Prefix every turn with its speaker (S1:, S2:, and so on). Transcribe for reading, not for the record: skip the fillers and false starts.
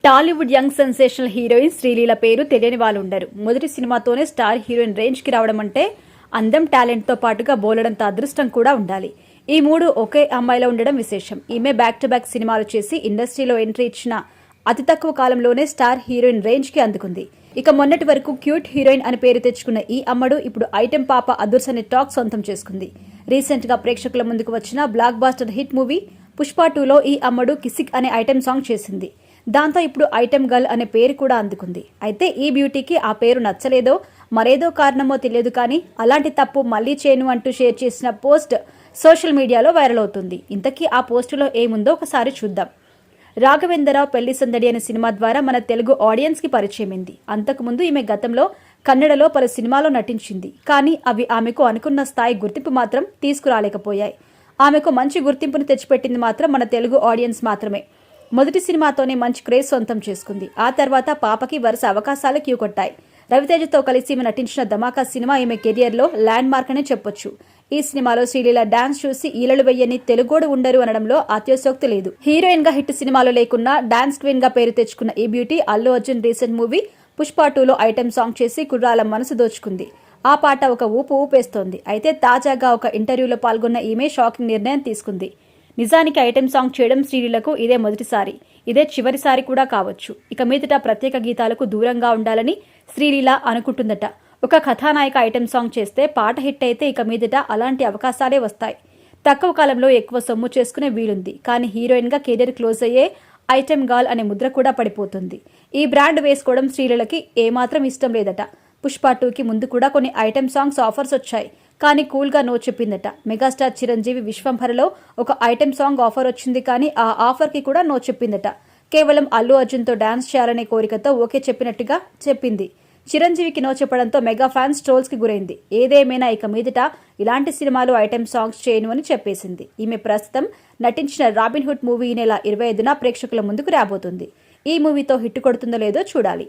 S1: Tollywood young sensational heroine Sreeleela పేరు తెలియని వాళ్ళు ఉండరు. మొదటి సినిమాతోనే స్టార్ హీరోయిన్ రేంజ్ కి రావడం అంటే అందం, టాలెంట్ తో పాటుగా బోలెడంత అదృష్టం కూడా ఉండాలి. ఈ మూడు ఒకే అమ్మాయిలో ఉండడం విశేషం. ఈమె బ్యాక్ టు బ్యాక్ సినిమాలు చేసి ఇండస్ట్రీలో ఎంట్రీ ఇచ్చిన అతి తక్కువ కాలంలోనే స్టార్ హీరోయిన్ రేంజ్ కి అందుకుంది. ఇక మొన్నటి వరకు క్యూట్ హీరోయిన్ అని పేరు తెచ్చుకున్న ఈ అమ్మడు ఇప్పుడు ఐటెం పాప అదుర్స్ అనే టాక్ సొంతం చేసుకుంది. రీసెంట్ గా ప్రేక్షకుల ముందుకు వచ్చిన blockbuster hit movie Pushpa 2లో ఈ అమ్మడు కిసిక్ అనే ఐటెం సాంగ్ చేసింది. దాంతో ఇప్పుడు ఐటెం గర్ల్ అనే పేరు కూడా అందుకుంది. అయితే ఈ బ్యూటీకి ఆ పేరు నచ్చలేదో మరేదో కారణమో తెలియదు, కానీ అలాంటి తప్పు మళ్లీ చేయను అంటూ షేర్ చేసిన పోస్ట్ సోషల్ మీడియాలో వైరల్ అవుతుంది. ఇంతకీ ఆ పోస్టులో ఏముందో ఒకసారి చూద్దాం. రాఘవేంద్రరావు పెళ్లి సందడి అనే సినిమా ద్వారా మన తెలుగు ఆడియన్స్ కి పరిచయమైంది. అంతకుముందు ఈమె గతంలో కన్నడలో పలు సినిమాలో నటించింది. కానీ అవి ఆమెకు అనుకున్న స్థాయి గుర్తింపు మాత్రం తీసుకురాలేకపోయాయి. ఆమెకు మంచి గుర్తింపును తెచ్చిపెట్టింది మాత్రం మన తెలుగు ఆడియన్స్ మాత్రమే. మొదటి సినిమాతోనే మంచి క్రేజ్ సొంతం చేసుకుంది. ఆ తర్వాత పాపకి వరుస అవకాశాలు క్యూ కొట్టాయి. రవితేజతో కలిసి ఈమె నటించిన ధమాకా సినిమా ఈమె కెరియర్ లో ల్యాండ్ మార్క్ అనే చెప్పొచ్చు. ఈ సినిమాలో శ్రీలీల డాన్స్ చూసి ఈలలు వెయ్యని తెలుగోడు ఉండరు అనడంలో అత్యోశోక్తి లేదు. హీరోయిన్ గా హిట్ సినిమాలో లేకున్నా డాన్స్ క్వీన్ గా పేరు తెచ్చుకున్న ఈ beauty Allu Arjun recent movie Pushpa 2లో ఐటెం సాంగ్ చేసి కుర్రాల మనసు దోచుకుంది. ఆ పాట ఒక ఊపు ఊపేస్తోంది. అయితే తాజాగా ఒక ఇంటర్వ్యూలో పాల్గొన్న ఈమె షాకింగ్ నిర్ణయం తీసుకుంది. నిజానికి ఐటెం సాంగ్ చేయడం శ్రీలీలకు ఇదే మొదటిసారి, ఇదే చివరిసారి కూడా కావచ్చు. ఇక మీదట ప్రత్యేక గీతాలకు దూరంగా ఉండాలని శ్రీలీల అనుకుంటుందట. ఒక కథానాయక ఐటెం సాంగ్ చేస్తే పాట హిట్ అయితే ఇక మీదట అలాంటి అవకాశాలే వస్తాయి. తక్కువ కాలంలో ఎక్కువ సొమ్ము చేసుకునే వీలుంది. కానీ హీరోయిన్ గా కెరీర్ క్లోజ్ అయ్యే ఐటెం గర్ల్ అనే ముద్ర కూడా పడిపోతుంది. ఈ బ్రాండ్ వేసుకోవడం శ్రీలీలకి ఏమాత్రం ఇష్టం లేదట. పుష్ప 2కి ముందు కూడా కొన్ని ఐటెం సాంగ్స్ ఆఫర్స్ వచ్చాయి. కానీ కూల్ గా నో చెప్పిందట. మెగాస్టార్ చిరంజీవి విశ్వంభరలో ఒక ఐటెం సాంగ్ ఆఫర్ వచ్చింది, కానీ ఆ ఆఫర్ కి కూడా నో చెప్పిందట. కేవలం అల్లు అర్జున్ తో డాన్స్ చేయాలనే కోరికతో ఓకే చెప్పినట్టుగా చెప్పింది. చిరంజీవికి నో చెప్పడంతో మెగా ఫ్యాన్స్ ట్రోల్స్ కి గురైంది. ఏదేమైనా ఇక మీదట ఇలాంటి సినిమాలు ఐటెం సాంగ్స్ చేయను అని చెప్పేసింది. ఈమె ప్రస్తుతం నటించిన రాబిన్ హుడ్ మూవీ ఈ నెల 25న ప్రేక్షకుల ముందుకు రాబోతుంది. ఈ మూవీతో హిట్ కొడుతుందో లేదో చూడాలి.